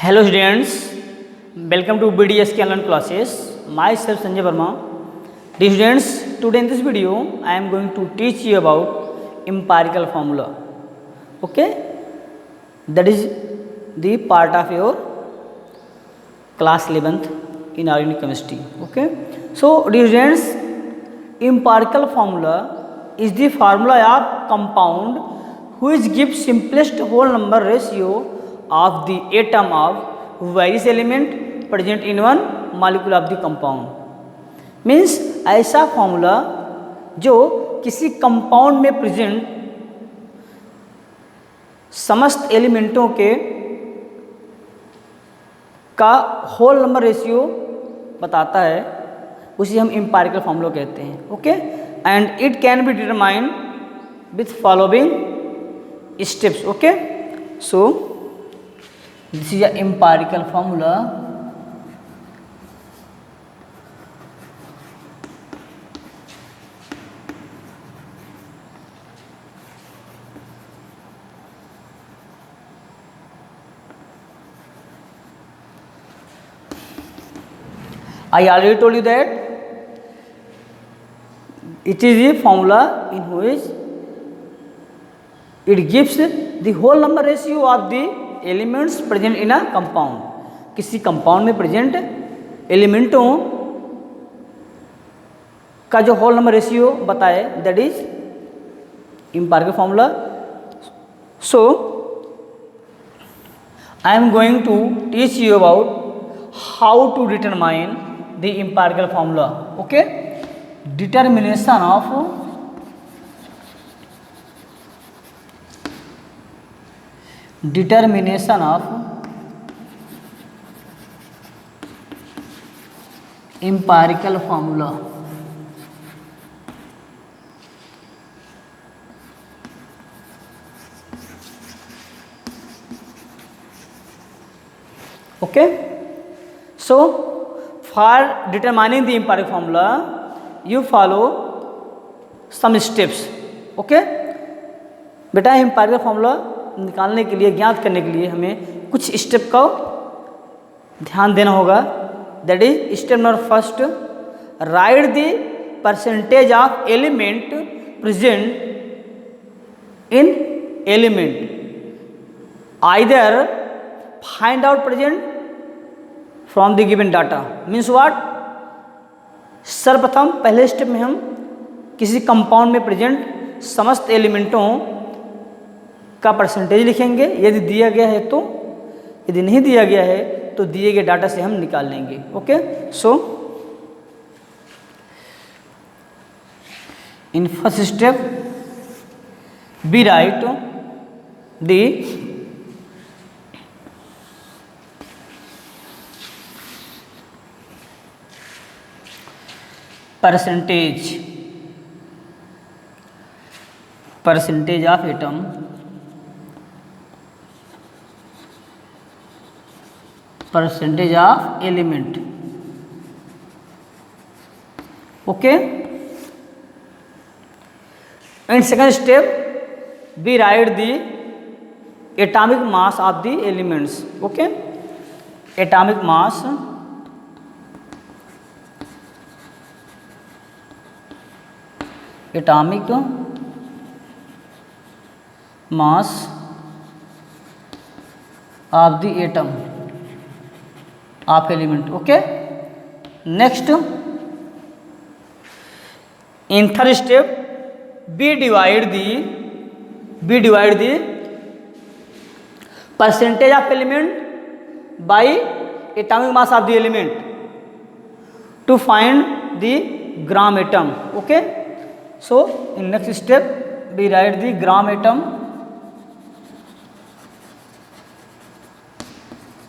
Hello students, welcome to BDS Online classes. Myself Sanjay Verma. Dear students, today in this video I am going to teach you about empirical formula. Okay, that is the part of your class 11th in organic chemistry. Okay, so dear students, empirical formula is the formula of compound which gives simplest whole number ratio of the atom of various element present in one molecule of the compound. Means ऐसा formula जो किसी compound में present समस्त एलिमेंटों के का whole number ratio बताता है, उसे हम एम्पिरिकल फॉर्मूला कहते हैं. Okay, and it can be determined with following steps. Okay, so this is a empirical formula. I already told you that it is a formula in which it gives the whole number ratio of the elements present in a compound. किसी compound में present एलिमेंटों का जो whole number ratio बताए, that is empirical formula. So I am going to teach you about how to determine the empirical formula. Okay, determination of empirical formula. Okay, so for determining the empirical formula you follow some steps. Okay, बेटा empirical formula निकालने के लिए, ज्ञात करने के लिए हमें कुछ स्टेप का ध्यान देना होगा. That is step number first, right the percentage of element present in element. Either find out present from the given data. Means what, सर्वप्रथम पहले स्टेप में हम किसी कंपाउंड में प्रेजेंट समस्त एलिमेंटों का परसेंटेज लिखेंगे. यदि दिया गया है तो, यदि नहीं दिया गया है तो दिए गए डाटा से हम निकाल लेंगे. Okay, so in first step we write the percentage of atom percentage of element. Okay, and second step we write the atomic mass of the elements. Okay, atomic mass of the atom of element. Okay, next in third step we divide the percentage of element by atomic mass of the element to find the gram atom. Okay, so in next step we write the gram atom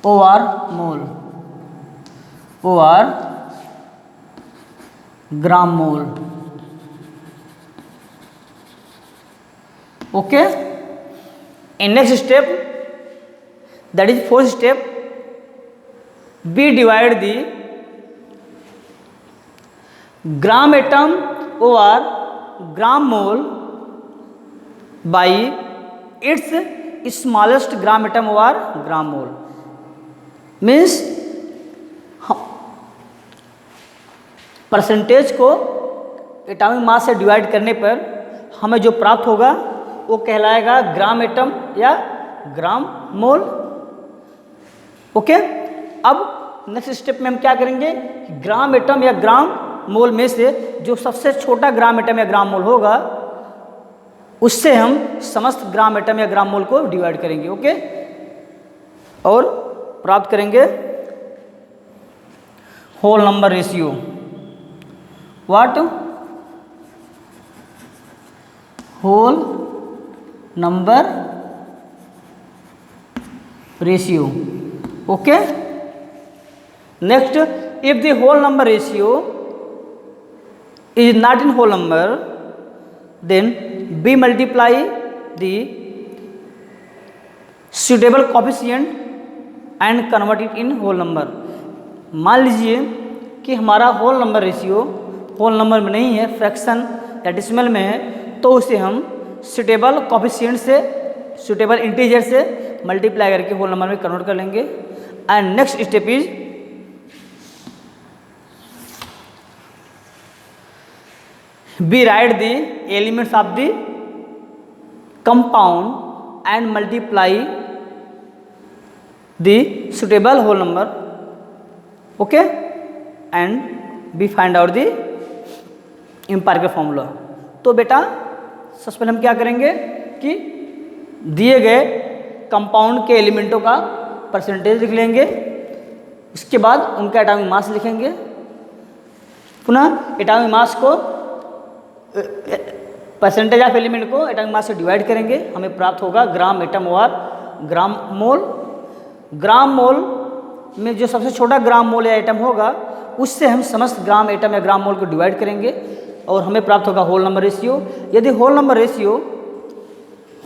or mole or gram mole. Okay, in next step, that is fourth step, we divide the gram atom or gram mole by its smallest gram atom or gram mole. Means percentage को atomic mass से divide करने पर हमें जो प्राप्त होगा वो कहलाएगा ग्राम एटम या ग्राम मोल। ओके, अब नेक्स्ट स्टेप में हम क्या करेंगे, ग्राम एटम या ग्राम मोल में से जो सबसे छोटा ग्राम एटम या ग्राम मोल होगा उससे हम समस्त ग्राम एटम या ग्राम मोल को डिवाइड करेंगे। ओके, और प्राप्त करेंगे whole number ratio. What? Whole number ratio. Okay, next, if the whole number ratio is not in whole number, then we multiply the suitable coefficient and convert it in whole number। मान लीजिए कि हमारा whole number ratio whole number में नहीं है, fraction या decimal में है, तो उसे हम सुटेबल कोफिशिएंट से, सुटेबल इंटीजर से मल्टीप्लाई करके होल नंबर में कन्वर्ट कर लेंगे। And next step is we write the elements of the compound and multiply the suitable whole number। okay, and we find out the empirical formula। तो बेटा सबसे पहले हम क्या करेंगे कि दिए गए कंपाउंड के एलिमेंटों का परसेंटेज लिख लेंगे, उसके बाद उनका एटॉमिक मास लिखेंगे, पुनः एटॉमिक मास को परसेंटेज ऑफ एलिमेंट को एटॉमिक मास से डिवाइड करेंगे, हमें प्राप्त होगा ग्राम एटम और ग्राम मोल। ग्राम मोल में जो सबसे छोटा ग्राम मोल या एटम होगा उससे हम समस्त ग्राम एटम या ग्राम मोल को डिवाइड करेंगे और हमें प्राप्त होगा होल नंबर रेशियो। यदि whole number ratio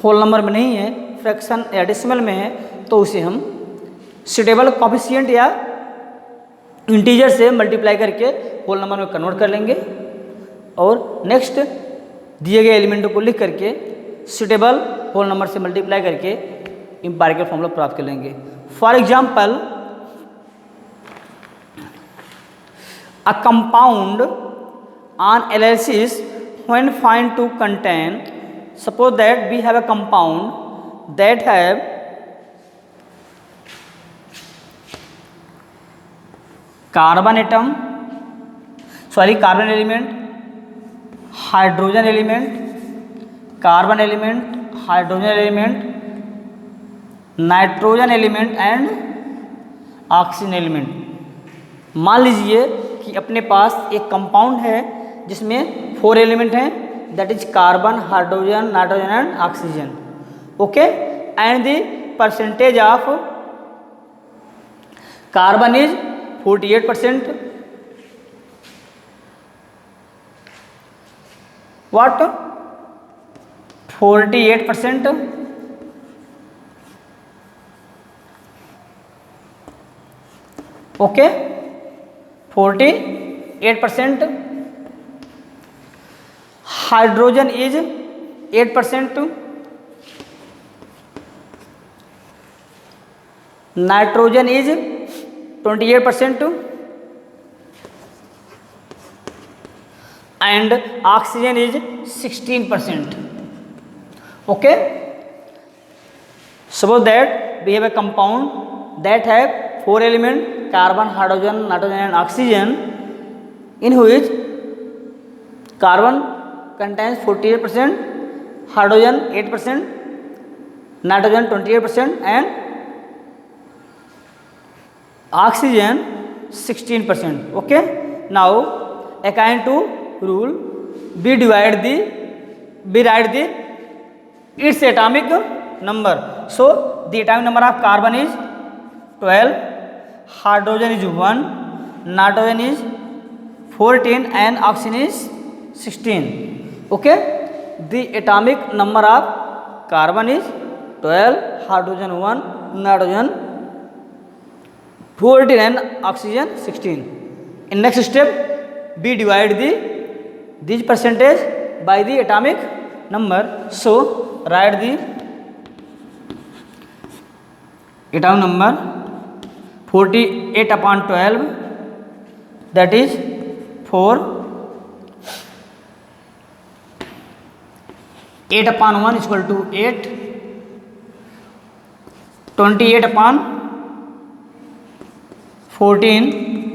whole number में नहीं है, फ्रैक्शन या डेसिमल में है, तो उसे हम सुटेबल कोफिशिएंट या इंटीजर से मल्टीप्लाई करके होल नंबर में कन्वर्ट कर लेंगे और नेक्स्ट दिए गए एलिमेंटों को लिख करके सुटेबल होल नंबर से मल्टीप्लाई करके एम्पिरिकल फॉर्मूला प्राप्त कर लेंगे। For example, a compound on analysis when find to contain, suppose that we have a compound that have carbon element, hydrogen element, carbon element, hydrogen element, nitrogen element and oxygen element. मान लीजिए कि अपने पास एक compound है जिसमें 4 element हैं, that is carbon, hydrogen, nitrogen and oxygen. Okay, and the percentage of carbon is 48%, what 48%, okay, 48%, hydrogen is 8%, nitrogen is 28% and oxygen is 16%. okay, suppose that we have a compound that have 4 elements, carbon, hydrogen, nitrogen and oxygen, in which carbon contains 48%, hydrogen 8%, nitrogen 28% and oxygen 16%. okay, now according to rule we write the its atomic number. So the atomic number of carbon is 12, hydrogen is 1, nitrogen is 14 and oxygen is 16. okay, the atomic number of carbon is 12, hydrogen 1, nitrogen 14 and oxygen 16. In next step we divide these percentage by the atomic number. So write the atomic number 48/12 that is 4. 8/1 is equal to 8. 28/14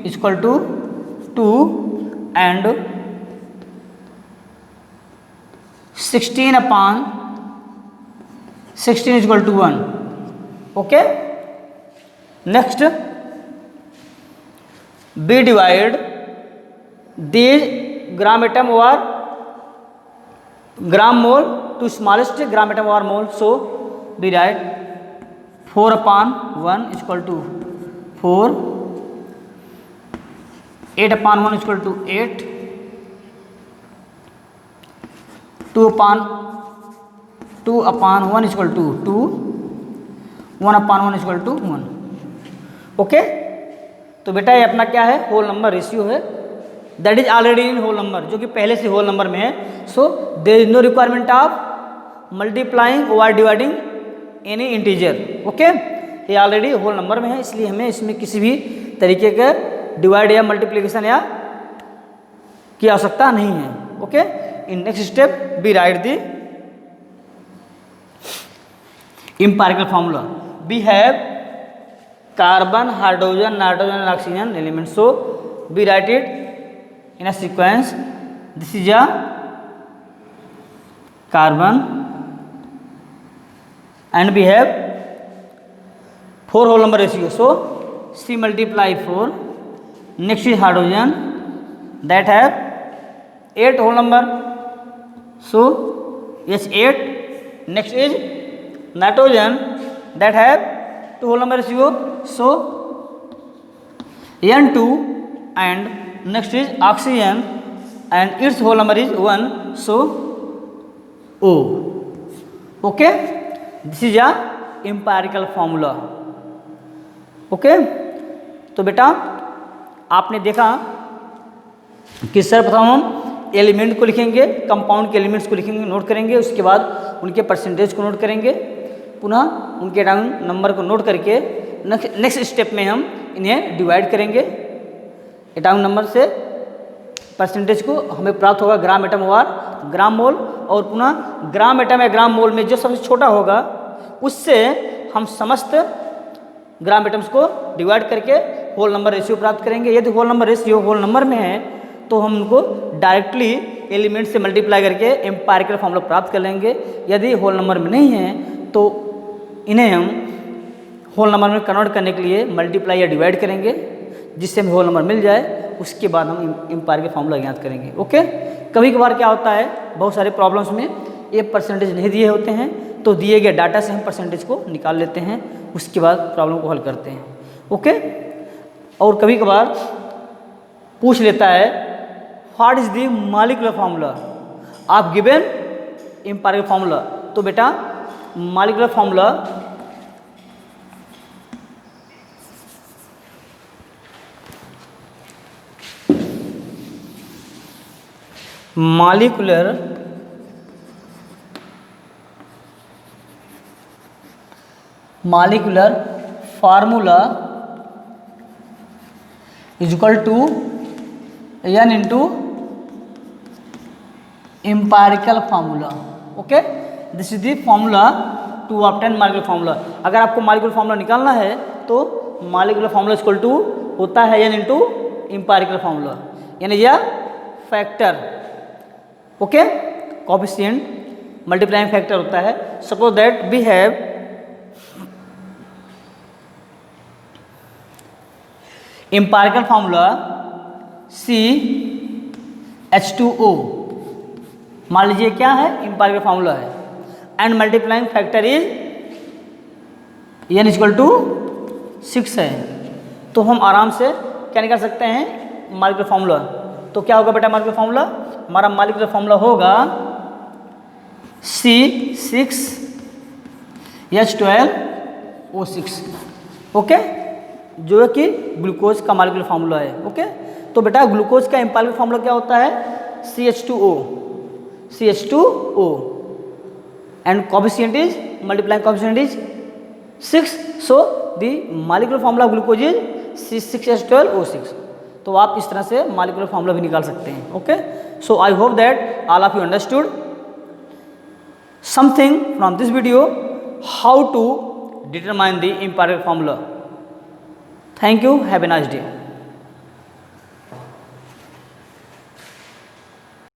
is equal to 2 and 16/16 is equal to 1. Okay. Next, we divide these gram atom or gram mole to smallest gram atom or mole. So we write 4/1 is equal to 4. 8/1 is equal to 8. 2/1 is equal to 2. 1/1 is equal to 1. Okay. तो बेटा ये अपना क्या है, whole number ratio है, that is already in whole number, जो कि पहले से होल नंबर में है. So there is no requirement of multiplying और डिवाइडिंग एनी इंटीजर. ओके. ये ऑलरेडी होल नंबर में है, इसलिए हमें इसमें किसी भी तरीके का डिवाइड या मल्टीप्लिकेशन या की आवश्यकता नहीं है. Okay. In next step we write the empirical formula. We have carbon, hydrogen, nitrogen and oxygen elements. So we write it in a sequence. This is a carbon and we have 4 whole number ratio. So C multiply 4. Next is hydrogen that have 8 whole number. So yes 8. Next is nitrogen that have 2 whole number ratio. So N2 and next is oxygen and its whole number is 1. So O. Okay. This is a empirical formula. Okay. तो बेटा आपने देखा कि सर्वप्रथम हम element को लिखेंगे, compound के एलिमेंट्स को लिखेंगे, नोट करेंगे, उसके बाद उनके परसेंटेज को नोट करेंगे, पुनः उनके एटॉमिक नंबर को नोट करके नेक्स्ट स्टेप में हम इन्हें डिवाइड करेंगे. एटॉमिक नंबर से परसेंटेज को हमें प्राप्त होगा ग्राम एटम और ग्राम मोल, और पुनः ग्राम एटम या ग्राम मोल में जो सबसे छोटा होगा उससे हम समस्त ग्राम एटम्स को डिवाइड करके होल नंबर रेशियो प्राप्त करेंगे. यदि whole number ratio whole number में है तो हम उनको डायरेक्टली एलिमेंट से मल्टीप्लाई करके एम्पायरिकल फॉर्मूला प्राप्त कर लेंगे. यदि होल नंबर में नहीं है तो इन्हें हम होल नंबर में कन्वर्ट करने के लिए मल्टीप्लाई या डिवाइड करेंगे, जिससे हमें होल नंबर मिल जाए. उसके बाद हम एम्पायरिकल फॉर्मूला ज्ञात करेंगे. ओके. कभी कभार क्या होता है, बहुत सारे प्रॉब्लम्स में ये परसेंटेज नहीं दिए होते हैं, तो दिए गए डाटा से हम परसेंटेज को निकाल लेते हैं, उसके बाद प्रॉब्लम को हल करते हैं. ओके. और कभी कभार पूछ लेता है what is the molecular formula of given empirical formula. तो बेटा molecular formula molecular formula is equal to n into empirical formula. Okay. This is the formula to obtain molecular formula. अगर आपको मॉलिक्यूलर फार्मूला निकालना है तो molecular formula equal to होता है n into empirical formula, यानी यह factor. Okay. Coefficient multiplying factor होता है. Suppose that we have empirical formula CH2O. मान लीजिए क्या है, एम्पायरिकल फार्मूला है, and multiplying factor is n equal to 6 है. तो हम आराम से क्या निकाल सकते हैं मॉलिक्यूलर फार्मूला. तो क्या होगा बेटा मॉलिक्यूलर फार्मूला, हमारा मॉलिक्यूलर फार्मूला होगा C6H12O6. ओके. जो कि ग्लूकोज का मॉलिक्यूलर फार्मूला है. ओके. तो बेटा ग्लूकोज का एम्पायरिकल फार्मूला क्या होता है, CH2O and coefficient is multiplying coefficient is 6. So the molecular formula of glucose is C6H12O6। तो आप इस तरह से मॉलिक्यूलर फार्मूला भी निकाल सकते हैं। Okay, so I hope that all of you understood something from this video how to determine the empirical formula. Thank you. Have a nice day.